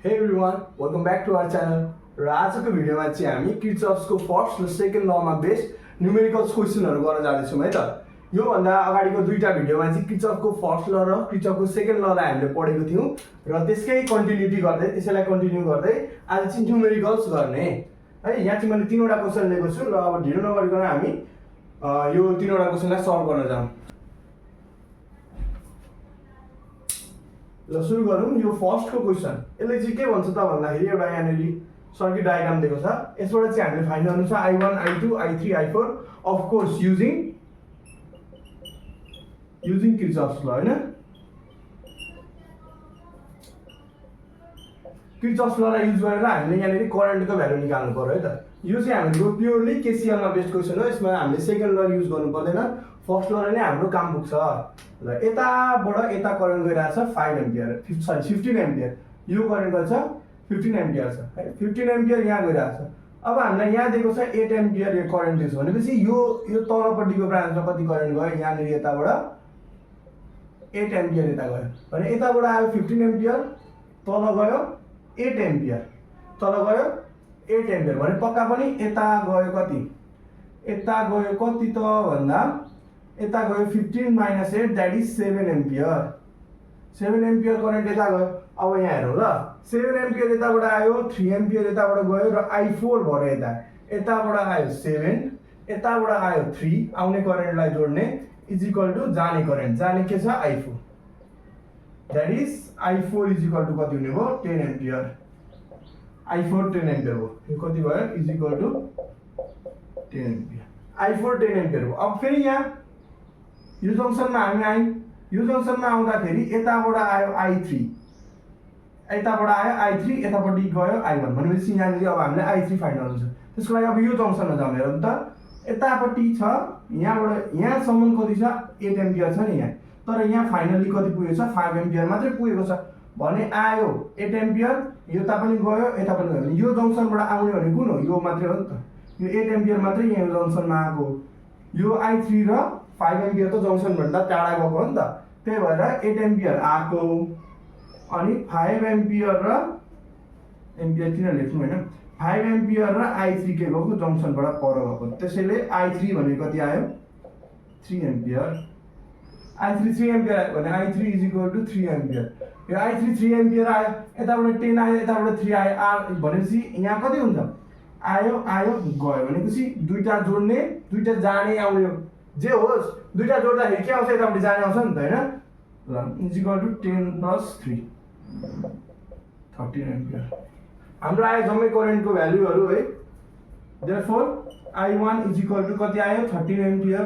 Hey everyone, welcome back to our channel. र आजको भिडियोमा चाहिँ हामी किर्चअफ्सको फर्स्ट र सेकेन्ड लमा बेस्ड न्युमेरिकल्स क्वेशनहरु गर्न जाँदैछौँ है त। यो भन्दा अगाडिको दुईटा भिडियोमा चाहिँ किर्चअफको फर्स्ट ल र किर्चअफको सेकेन्ड ललाई हामीले पढेको थियौं र त्यसकै कन्टिन्युटी गर्दै त्यसैलाई कन्टिन्यू गर्दै आज चाहिँ न्युमेरिकल्स गर्ने है। यहाँ चाहिँ मैले तीनवटा क्वेशन लिएको छु र अब ढिलो नगरिकन हामी यो तीनवटा क्वेशनलाई सल्भ गर्न जाऊँ। ल सुरु गरौँ। यो फर्स्टको क्वेशन यसले चाहिँ के भन्छ त भन्दाखेरि एउटा यहाँनेरि सर्किट डायग्राम दिएको छ। यसबाट चाहिँ हामीले फाइन्ड गर्नु छ I1 I2 I3 I4 of course using किर्चअफ्स ल हैन। किर्चअफ्स ललाई युज गरेर हामीले यहाँनेरि करेन्टको भ्यालु निकाल्नु पर्यो है त। यो चाहिँ हाम्रो प्योरली केसीएल मा बेस्ड क्वेशन हो। यसमा हामीले सेकेन्ड ल युज गर्नु पर्दैन, फर्स्ट लले नै हाम्रो काम पुग्छ। ल यताबाट यता करेन्ट गइरहेछ 5 एम्पियर 15 एम्पियर। यो करेन्ट गछ 15 एम्पियर छ है। 15 एम्पियर यहाँ गइरहेछ। अब हामीलाई यहाँ दिएको छ 8 एम्पियर यो करेन्ट दिएको छ भनेपछि यो तलपट्टिको ब्रान्चमा कति करेन्ट गयो यहाँनेरि यताबाट 8 एम्पियर यता गयो भने यताबाट आयो 15 एम्पियर तल गयो 8 एम्पियर तल गयो 8 एम्पियर भने पक्का पनि यता गयो कति त भन्दा यता गयो 15 - 8 that is 7 ampere. 7 ampere current यता गयो। अब यहाँ हेरौँ ल 7 एम्पियर यताबाट आयो 3 एम्पियर यताबाट गयो र I4 भयो यताबाट आयो 7 यताबाट आयो 3 आउने करेन्टलाई जोड्ने इज इक्वल टु जाने करेन्ट जाने के छ I4 that is I4 is equal to कति हुने भयो 10 एम्पियर। I4 10 एम्पियर हो। यो कति भयो is equal to 10 ampere. I4 10 ampere हो। अब फेरि यहाँ यो जंक्सनमा हामी आयौँ। यो जंक्सनमा आउँदाखेरि यताबाट आयो I3 यताबाट आयो I3 यतापट्टि गयो I1 भनेपछि यहाँनिर अब हामीले I3 फाइन्ड गर्नु छ। त्यसको लागि अब यो जंक्सनमा जाउँ। हेरौँ त यतापट्टि छ यहाँबाट यहाँसम्म कति छ 8 एम्पियर छ नि यहाँ, तर यहाँ फाइनली कति पुगेको छ 5 एम्पियर मात्रै पुगेको छ भने आयो 8 एम्पियर यता पनि गयो यता पनि गयो। यो जंक्सनबाट आउने भने कुन हो यो मात्रै हो नि त। यो 8 एम्पियर मात्रै यहाँ जंक्सनमा आएको। यो I3 र 5 एम्पियर त जंक्सन भन्दा टाढा गएको हो नि त। त्यही भएर 8 एम्पियर आएको अनि 5 एम्पियर र एम्पियर किन लेख्नु हैन 5 एम्पियर र I3 के गएको जंक्सनबाट पर गएको। त्यसैले I3 भनेको कति आयो 3 एम्पियर। I3 3 एम्पियर आयो भने I3 is equal to 3 ampere. यो I3 3 एम्पियर आयो यताबाट 10 आयो यताबाट 3 आयो भनेपछि यहाँ कति हुन्छ आयो गयो भनेपछि दुईटा जोड्ने दुईटा जाने आउने जे होस् दुईटा जोड्दाखेरि के आउँछ यतापट्टि जाने आउँछ नि त हैन। ल इज इक्वल टु 10 + 3 13 एम्पियर हाम्रो आयो जम्मै करेन्टको भ्यालुहरु है। Therefore I1 is equal to कति आयो 13 ampere.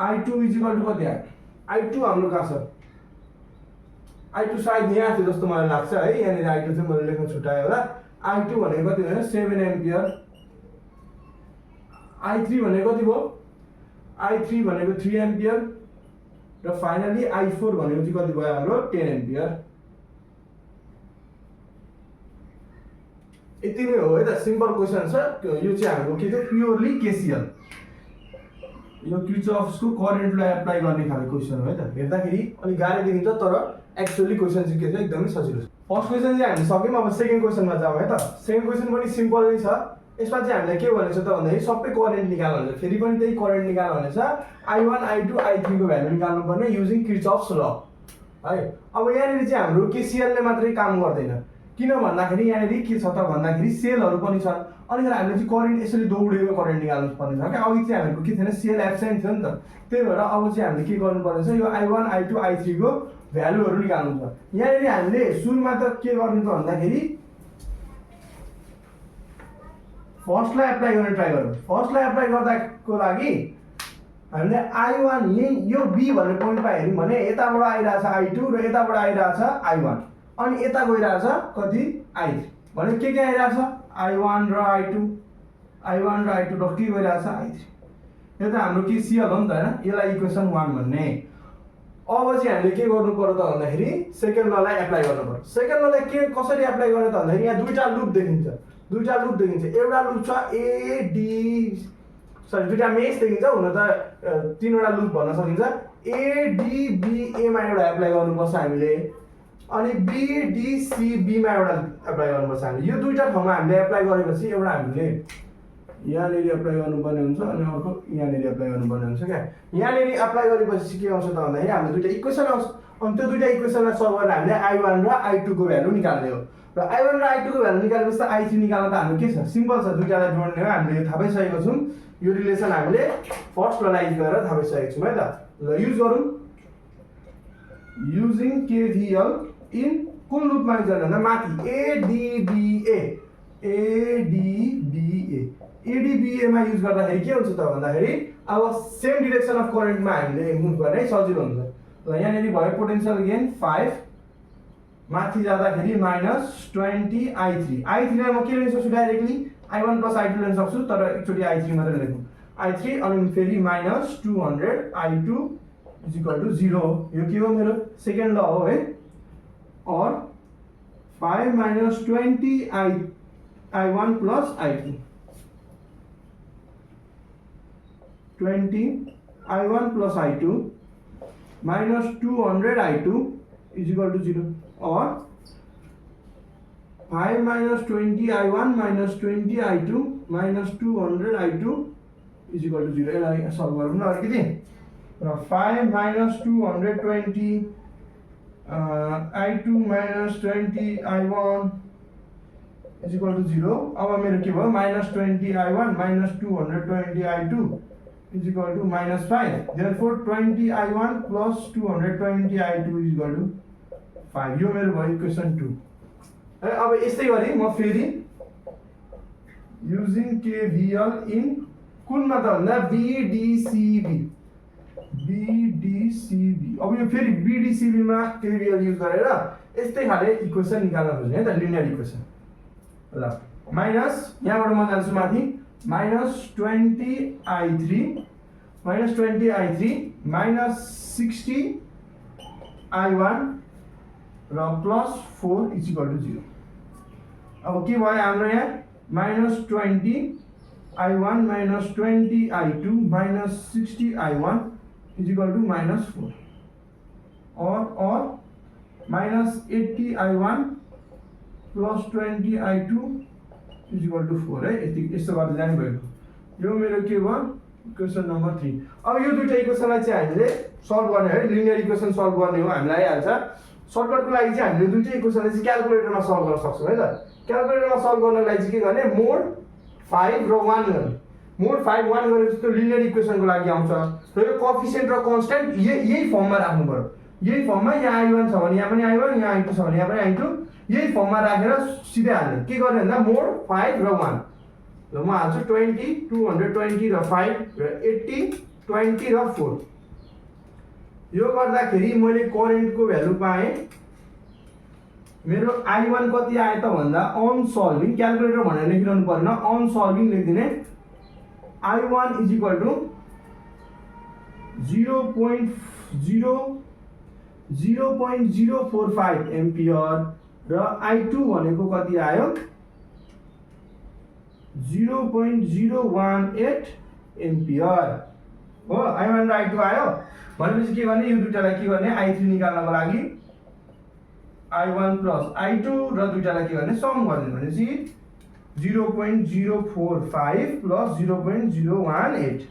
I2 is equal to कति आयो I2 हाम्रो कहाँ छ I2 सायद यहाँ थियो जस्तो मलाई लाग्छ है। यहाँनिर I2 चाहिँ मैले लेख्न छुटाएँ होला। I2 भनेको कति भयो 7 एम्पियर। I3 भनेको कति भयो I3 भनेको 3 एम्पियर र फाइनली I4 भनेको चाहिँ कति भयो हाम्रो 10 एम्पियर। यति नै हो है त। सिम्पल क्वेशन छ यो चाहिँ हाम्रो के थियो प्योरली केसीएल यो किर्चअफ्सको करेन्टलाई एप्लाई गर्ने खालको क्वेशन हो है त। हेर्दाखेरि अलि गाह्रो देखिन्छ तर एक्चुअली क्वेशन चाहिँ के छ एकदमै सजिलो छ। फर्स्ट क्वेशन चाहिँ हामी सक्यौं। अब सेकेन्ड क्वेशनमा जाउँ है त। सेकेन्ड क्वेशन पनि सिम्पल नै छ। यसमा चाहिँ हामीले के भनेको छ त भन्दाखेरि सबै करेन्ट निकाल्नु हुन्छ। फेरि पनि त्यही करेन्ट निकाल्नु भनेछ I1 I2 I3 को भ्यालु निकाल्नु पर्ने युजिङ किर्चअफ्स ल है। अब यहाँनिर चाहिँ हाम्रो केसीएल ले मात्रै काम गर्दैन। किन भन्दाखेरि यहाँनिर के छ त भन्दाखेरि सेलहरु पनि छन्। अनि हामीले चाहिँ करेन्ट यसरी दौडेको करेन्ट निकाल्नु पर्ने छ के। अघि चाहिँ हामीको के थिएन सेल एब्सेन्ट थियो नि त। त्यही भएर अब चाहिँ हामीले के गर्नु पर्नेछ यो I1 I2 I3 को भ्यालुहरु निकाल्नु छ। यहाँनिर हामीले सुरुमा त के गर्ने त भन्दाखेरि फर्स्टलाई एप्लाई गर्न ट्राई गरौँ। फर्स्टलाई एप्लाई गर्दाको लागि हामीले I1 यो B भन्ने पोइन्टमा हेर्यौं भने यताबाट आइराछ I2 र यताबाट आइराछ I1 अनि यता गइराछ कति I3 भने के आइराछ I1 र I2 र के गइराछ I3। यो त हाम्रो केसीएल हो नि त हैन। यसलाई इक्वेसन 1 भन्ने। अब चाहिँ हामीले के गर्नु पर्यो त भन्दाखेरि सेकेन्ड ललाई एप्लाई गर्नु पर्यो। सेकेन्ड ललाई के कसरी एप्लाई गर्ने त भन्दाखेरि यहाँ दुईटा लुप देखिन्छ। एउटा लुप छ दुईटा मेश देखिन्छ। हुन त तीनवटा लुप भन्न सकिन्छ। A D B A मा एउटा एप्लाई गर्नुपर्छ हामीले अनि BDCB मा एउटा एप्लाई गर्नुपर्छ हामीले। यो दुईटा ठाउँमा हामीले एप्लाई गरेपछि एउटा हामीले यहाँनिर एप्लाई गर्नुपर्ने हुन्छ अनि अर्को यहाँनिर एप्लाई गर्नुपर्ने हुन्छ क्या। यहाँनिर एप्लाई गरेपछि के आउँछ त भन्दाखेरि हामीले दुईटा इक्वेसन आउँछ। अनि त्यो दुईटा इक्वेसनलाई सल्भ गरेर हामीले I1 र I2 को भ्यालु निकाल्ने हो। र I1 र I2 को भ्यालु निकालेपछि त I3 निकाल्न त हाम्रो के छ, सिम्पल छ, दुईटालाई जोड्ने हो। हामीले थाहा पाइसकेको छौँ, यो रिलेसन हामीले फर्स्ट एनालाइज गरेर थाहा पाइसकेको छौँ है त। ल युज गरौँ, युजिङ KVL इन कुन लुपमा युज गर्ने भन्दा माथि ADBA मा युज गर्दाखेरि के हुन्छ त भन्दाखेरि अब सेम डिरेक्सन अफ करेन्टमा हामीले मुभ गर्ने सजिलो हुन्छ। ल यहाँनिर भयो पोटेन्शियल गेन 5, माथि जाँदाखेरि -20 I3 लाई म के लेख्न सक्छु डाइरेक्टली I1 + I2 लेख्न सक्छु, तर एकचोटि I3 मात्र लेखौँ। I3 अनि फेरि -200 I2 = 0। यो के हो, मेरो सेकेन्ड ल हो है। और 5 - 20 I1 + I2 20 I1 + I2 -200 I2 = 0 और 5 - 20 I1 - 20 I2 -200 I2 = 0। यसलाई सल्भ गरौँ न अलिकति। र 5 - 220 I2 - 20 I1 = 0। अब मेरो के भयो, -20 I1 - 220 I2 = -5। Therefore 20 I1 + 220 I2 = 5। यो मेरो भयो इक्वेसन 2। अब यस्तै गरी म फेरि युजिङ KVL इन कुनमा त भन्दा BDCB। अब यो फेरि BDCB मा KVL युज गरेर यस्तै खाले इक्वेसन निकाल्न खोज्ने है त, लिनियर इक्वेसन। ल माइनस यहाँबाट म जान्छु माथि -20 I3 -60 I1 र +4 = 0। अब के भयो हाम्रो यहाँ -20 I1 - 20 I2 -60 I1 = -4 और -80 I1 + 20 I2 = 4 है। यस्तो गर्दै जाने भएको। यो मेरो के भयो, इक्वेसन नम्बर 3। अब यो दुईटा इक्वेसनलाई चाहिँ हामीले सल्भ गर्ने है, लिनियर इक्वेसन सल्भ गर्ने हो। हामीलाई आइहाल्छ। सर्टकटको लागि चाहिँ हामीले दुईटा इक्वेसनलाई चाहिँ क्याल्कुलेटरमा सल्भ गर्न सक्छौँ है त। क्याल्कुलेटरमा सल्भ गर्नको लागि चाहिँ के गर्ने, मोड 5 र 1 गर्ने। मोड 5 1 गरेपछि त्यो लिनियर इक्वेसनको लागि आउँछ। र यो कोएफिसिएन्ट र कन्स्टेन्ट यही फर्ममा राख्नु पर्यो। यही फर्ममा यहाँ I1 छ भने यहाँ पनि I1, यहाँ I2 छ भने यहाँ पनि I2, यही फर्ममा राखेर सिधै हाल्ने। के गर्ने भन्दा मोड 5 र 1। ल म हाल्छु 20 220 र 5 र 80 20 र 4। यो गर्दाखेरि मैले करेन्टको भ्यालु पाएँ। मेरो I1 कति आयो त भन्दा अन सल्भिङ, क्याल्कुलेटर भनेर लेखिरहनु पर्दैन, अन सल्भिङ लेखिदिने। I1 = 0.045 एम्पियर र I2 भनेको कति आयो, 0.018 एम्पियर हो। I1 र I2 आयो भनेपछि के गर्ने, यो दुईटालाई के गर्ने, I3 निकाल्नको लागि I1 + I2 र दुईटालाई के गर्ने, सम गर्ने भनेपछि 0.045 + 0.018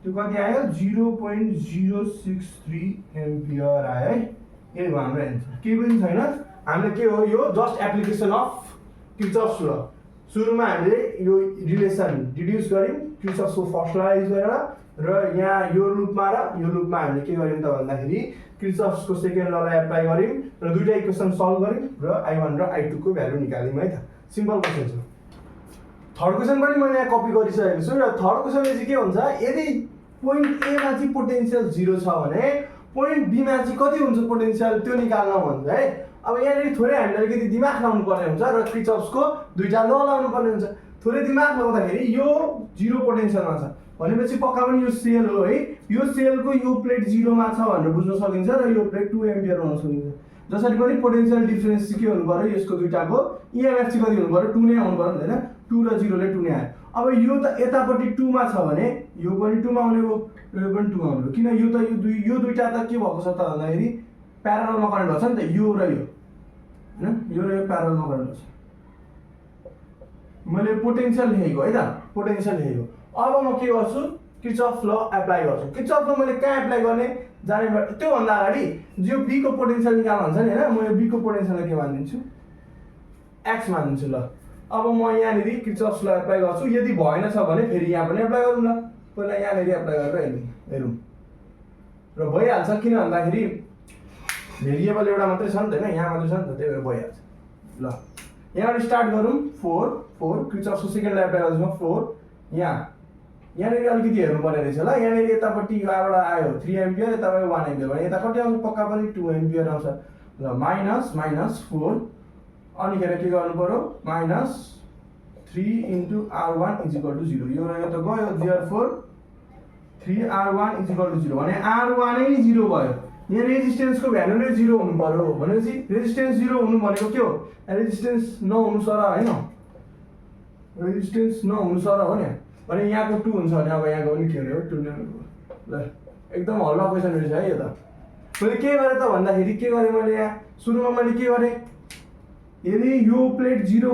त्यो कति आयो, 0.063 एम्पियर आयो है। यही हो हाम्रो एन्सर। केही पनि छैन। हामीले के हो, यो जस्ट एप्लिकेसन अफ किर्चफ्स ल। सुरुमा हामीले यो रिलेसन डिड्युस गर्यौँ किर्चफ्सको फर्स्ट ल युज गरेर, र यहाँ यो लुपमा हामीले के गर्यौँ त भन्दाखेरि किर्चफ्सको सेकेन्ड ललाई एप्लाई गर्यौँ र दुईटा इक्वेसन सल्भ गर्यौँ र I1 र I2 को भ्यालु निकाल्यौँ है त। सिम्पल क्वेसन छ। थर्ड क्वेसन पनि मैले यहाँ कपी गरिसकेको छु। र थर्ड क्वेसनले चाहिँ के हुन्छ, यदि पोइन्ट A मा चाहिँ पोटेन्शियल 0 छ भने पोइन्ट B मा चाहिँ कति हुन्छ पोटेन्शियल, त्यो निकाल्न भन्छ है। अब यहाँनिर थोरै हामीले अलिकति दिमाग लगाउनु पर्ने हुन्छ र किर्चफ्सको दुईटा ल लगाउनु पर्ने हुन्छ। थोरै दिमाग लगाउँदाखेरि यो 0 पोटेन्शियलमा छ भनेपछि पक्का पनि यो सेल हो है। यो सेलको यो प्लेट 0 मा छ भनेर बुझ्न सकिन्छ र यो प्लेट 2 एम्पियर हुन सकिन्छ। जसरी पनि पोटेन्शियल डिफरेन्स चाहिँ के हुनु पर्यो, यसको दुईटाको EMF चाहिँ कति हुनु पर्यो, 2 नै आउनु पर्यो हैन। 2 र 0 ले 2 नै आयो। अब यो त यतापट्टि 2 मा छ भने यो पनि 2 मा आउने हो, यो पनि 2 मा आउने हो। किन यो दुईटा त के भएको छ त भन्दाखेरि प्यारलमा करेन्ट हुन्छ नि त, यो र यो हैन, यो र यो प्यारलमा करेन्ट हुन्छ। मैले पोटेन्शियल लेखेको है त, पोटेन्शियल लेखेको। अब म के गर्छु, किर्चफ ल एप्लाई गर्छु। किर्चफ ल मैले कहाँ एप्लाई गर्ने जाने, त्यो भन्दा अगाडि जो बी को पोटेन्शियल निकाल्नु हुन्छ नि हैन, म यो बी को पोटेन्शियल के मानिदिन्छु, एक्स मानिदिन्छु ल। अब म यहाँनिर किर्चफ ल एप्लाई गर्छु। यदि भएन छ भने फेरि यहाँ पनि एप्लाई गरौँ ल। पहिला यहाँनिर एप्लाई गरेर हेरौँ र भइहाल्छ, किन भन्दाखेरि भेरिएबल एउटा मात्रै छ नि त हैन, यहाँ मात्रै छ नि त, त्यही भएर भइहाल्छ ल। यहाँबाट स्टार्ट गरौँ 4 4 किर्चफको सेकेन्ड ल एप्लाई गर्छु म 4। यहाँनिर अलिकति हेर्नु पर्ने रहेछ ल। यहाँनिर यतापट्टि यहाँबाट आयो 3 एम्पियर, यताबाट 1 एम्पियर भने यता कति आउँछ, पक्का पनि 2 एम्पियर आउँछ ल। -4 अनिखेर के गर्नु पर्यो, -3 × R1 = 0। यो रहेको त गयो, therefore 3R1 = 0 भने R1 नै 0 भयो। यहाँ रेजिस्टेन्सको भ्यालु नै 0 हुनु पर्यो भनेपछि रेजिस्टेन्स 0 हुनु भनेको के हो, रेजिस्टेन्स नहुनु सर हैन, रेजिस्टेन्स नहुनु सर हो नि। भने यहाँको 2 हुन्छ भने अब यहाँको पनि के हो, 2 नै ल। एकदम हल्ला क्वेसन रहेछ है यो त। मैले के गरेँ त भन्दाखेरि के गरेँ मैले, यहाँ सुरुमा मैले के गरेँ, यदि यो प्लेट 0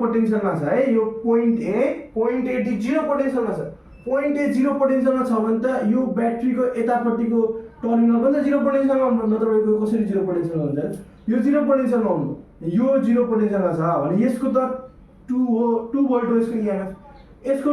पोटेन्शियलमा छ है, यो पोइन्ट ए टी 0 पोटेन्शियलमा छ, पोइन्ट ए 0 पोटेन्शियलमा छ भने त यो ब्याट्रीको यतापट्टिको टर्मिनल पनि त 0 पोटेन्शियलमा हुन्छ, नत्र यो कसरी 0 पोटेन्शियलमा हुन्छ, यो 0 पोटेन्शियलमा हुनु, यो 0 पोटेन्शियलमा छ भने यसको त 2 हो, 2 भोल्ट हो यसको इएमएफ, यसको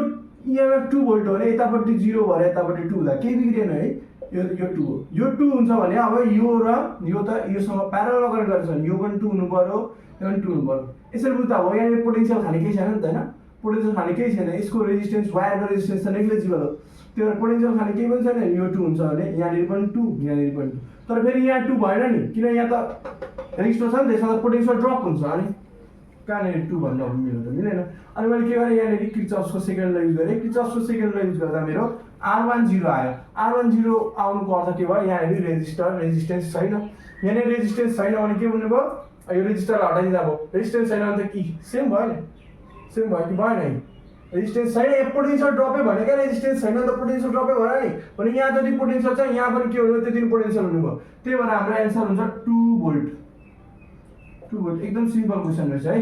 इएमएफ 2 भोल्ट हो भने यतापट्टि 0 भएर यतापट्टि 2 हुँदा केही बिग्रेन है, यो 2 हो, यो 2 हुन्छ भने अब यो र यो त योसँग प्यारलल कनेक्ट गरेछ भने यो पनि 2 हुनु पर्यो, यो पनि 2 हुनु पर्यो। यसरी बुझ्दा अब यहाँ पोटेन्शियल खाने केही छैन नि त हैन, पोटेन्शियल खाने केही छैन, यसको रेजिस्टेन्स वायरको रेजिस्टेन्स त नेग्लिजिबल हो, त्यो भएर पोटेन्शियल खाने केही पनि छैन। यो 2 हुन्छ भने यहाँनिर पनि 2, यहाँनिर पनि 2, तर फेरि यहाँ 2 भएन नि, किन यहाँ त रेजिस्टर छ नि, त्यसमा पोटेन्शियल ड्रप हुन्छ, अनि कहाँनिर 2 भन्दा मिल्दैन त मिलेन। अनि मैले के गरेँ, यहाँनिर किर्चफको सेकेन्ड ल युज गरेँ। किर्चफको सेकेन्ड ल युज गर्दा मेरो R1 0 आयो। R1 0 आउनुको अर्थ के भयो, यहाँनिर रेजिस्टेन्स छैन, यहाँनिर रेजिस्टेन्स छैन भने के भन्नु भयो, यो रेजिस्टरलाई हटाइदिँदा भयो, रेजिस्टेन्स छैन भने त कि सेम भयो नि, सेम भयो कि भएन नि, रेजिस्टेन्स छैन, पोटेन्शियल ड्रपै भने क्या, रेजिस्टेन्स छैन त पोटेन्शियल ड्रपै भयो नि, भने यहाँ जति पोटेन्शियल छ यहाँ पनि के हुनु, त्यति पोटेन्शियल हुनुभयो, त्यही भएर हाम्रो एन्सर हुन्छ 2 भोल्ट। 2 भोल्ट एकदम सिम्पल क्वेसन रहेछ है।